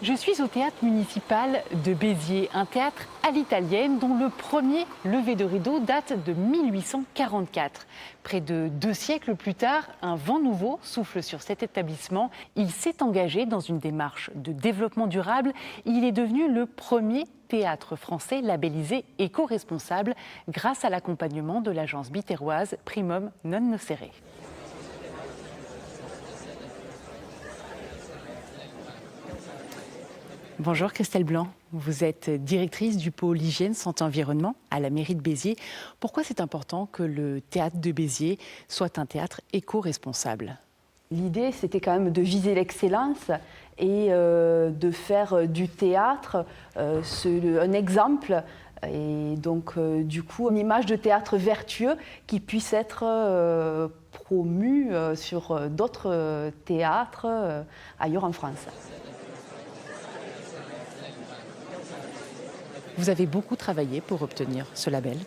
Je suis au théâtre municipal de Béziers, un théâtre à l'italienne dont le premier lever de rideau date de 1844. Près de 2 siècles plus tard, un vent nouveau souffle sur cet établissement. Il s'est engagé dans une démarche de développement durable. Il est devenu le premier théâtre français labellisé éco-responsable grâce à l'accompagnement de l'agence biterroise Primum Non Nocere. Bonjour Christelle Blanc, vous êtes directrice du pôle hygiène, santé, environnement à la mairie de Béziers. Pourquoi c'est important que le théâtre de Béziers soit un théâtre éco-responsable ? L'idée, c'était quand même de viser l'excellence et de faire du théâtre un exemple et donc du coup une image de théâtre vertueux qui puisse être promue sur d'autres théâtres ailleurs en France. Vous avez beaucoup travaillé pour obtenir ce label ?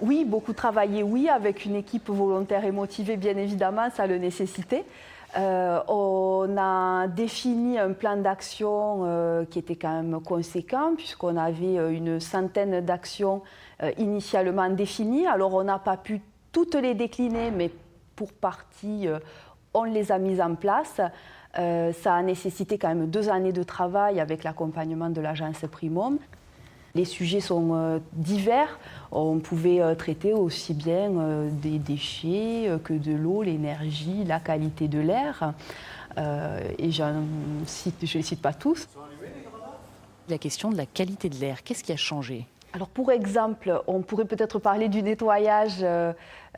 Oui, beaucoup travaillé, oui, avec une équipe volontaire et motivée, bien évidemment, ça le nécessitait. On a défini un plan d'action qui était quand même conséquent, puisqu'on avait une centaine d'actions initialement définies. Alors, on n'a pas pu toutes les décliner, mais pour partie, on les a mises en place. Ça a nécessité quand même 2 années de travail avec l'accompagnement de l'agence Primum. Les sujets sont divers. On pouvait traiter aussi bien des déchets que de l'eau, l'énergie, la qualité de l'air. Et je ne les cite pas tous. La question de la qualité de l'air, qu'est-ce qui a changé ? Alors pour exemple, on pourrait peut-être parler du nettoyage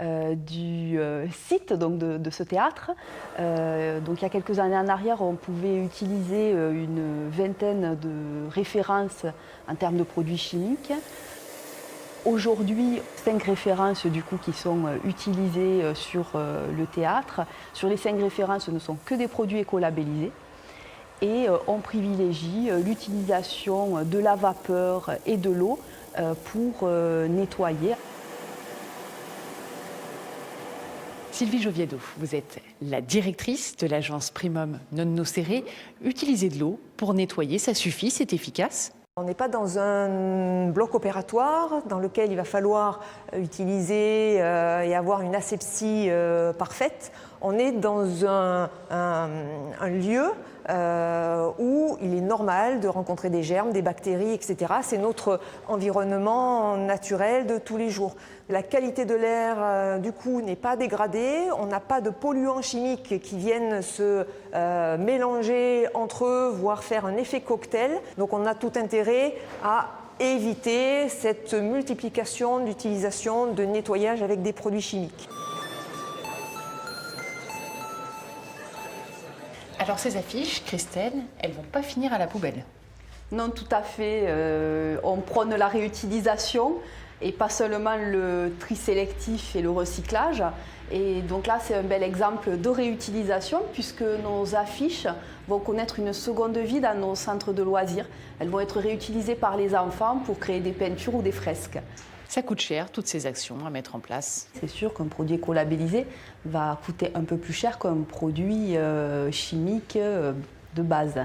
du site donc de ce théâtre. Donc il y a quelques années en arrière, on pouvait utiliser une vingtaine de références en termes de produits chimiques. Aujourd'hui, 5 références du coup qui sont utilisées sur le théâtre. Sur les 5 références, ce ne sont que des produits écolabellisés. Et on privilégie l'utilisation de la vapeur et de l'eau pour nettoyer. Sylvie Joviedo, vous êtes la directrice de l'agence Primum Non Nocere. Utiliser de l'eau pour nettoyer, ça suffit, c'est efficace ? On n'est pas dans un bloc opératoire dans lequel il va falloir utiliser et avoir une asepsie parfaite. On est dans un lieu où il est normal de rencontrer des germes, des bactéries, etc. C'est notre environnement naturel de tous les jours. La qualité de l'air, du coup, n'est pas dégradée. On n'a pas de polluants chimiques qui viennent se mélanger entre eux, voire faire un effet cocktail. Donc on a tout intérêt à éviter cette multiplication d'utilisation de nettoyage avec des produits chimiques. Alors ces affiches, Christelle, elles ne vont pas finir à la poubelle. Non, tout à fait. On prône la réutilisation et pas seulement le tri sélectif et le recyclage. Et donc là, c'est un bel exemple de réutilisation puisque nos affiches vont connaître une seconde vie dans nos centres de loisirs. Elles vont être réutilisées par les enfants pour créer des peintures ou des fresques. Ça coûte cher, toutes ces actions à mettre en place. C'est sûr qu'un produit écolabellisé va coûter un peu plus cher qu'un produit chimique de base.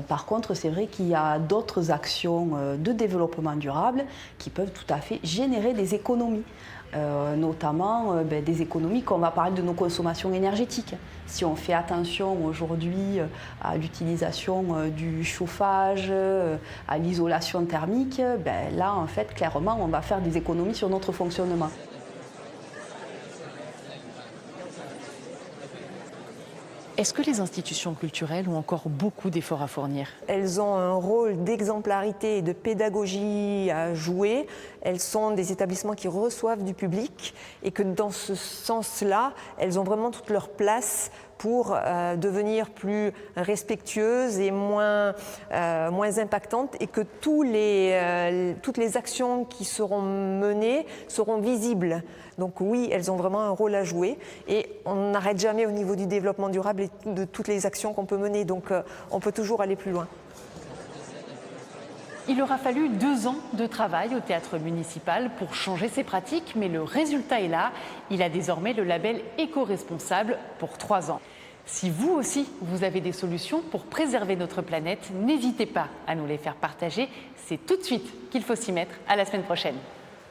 Par contre, c'est vrai qu'il y a d'autres actions de développement durable qui peuvent tout à fait générer des économies. Notamment des économies quand on va parler de nos consommations énergétiques. Si on fait attention aujourd'hui à l'utilisation du chauffage, à l'isolation thermique, là en fait clairement on va faire des économies sur notre fonctionnement. Est-ce que les institutions culturelles ont encore beaucoup d'efforts à fournir ? Elles ont un rôle d'exemplarité et de pédagogie à jouer. Elles sont des établissements qui reçoivent du public et que dans ce sens-là, elles ont vraiment toute leur place pour devenir plus respectueuses et moins impactantes et que toutes les actions qui seront menées seront visibles. Donc oui, elles ont vraiment un rôle à jouer et on n'arrête jamais au niveau du développement durable et de toutes les actions qu'on peut mener. Donc on peut toujours aller plus loin. Il aura fallu 2 ans de travail au théâtre municipal pour changer ses pratiques, mais le résultat est là. Il a désormais le label éco-responsable pour 3 ans. Si vous aussi, vous avez des solutions pour préserver notre planète, n'hésitez pas à nous les faire partager. C'est tout de suite qu'il faut s'y mettre. À la semaine prochaine.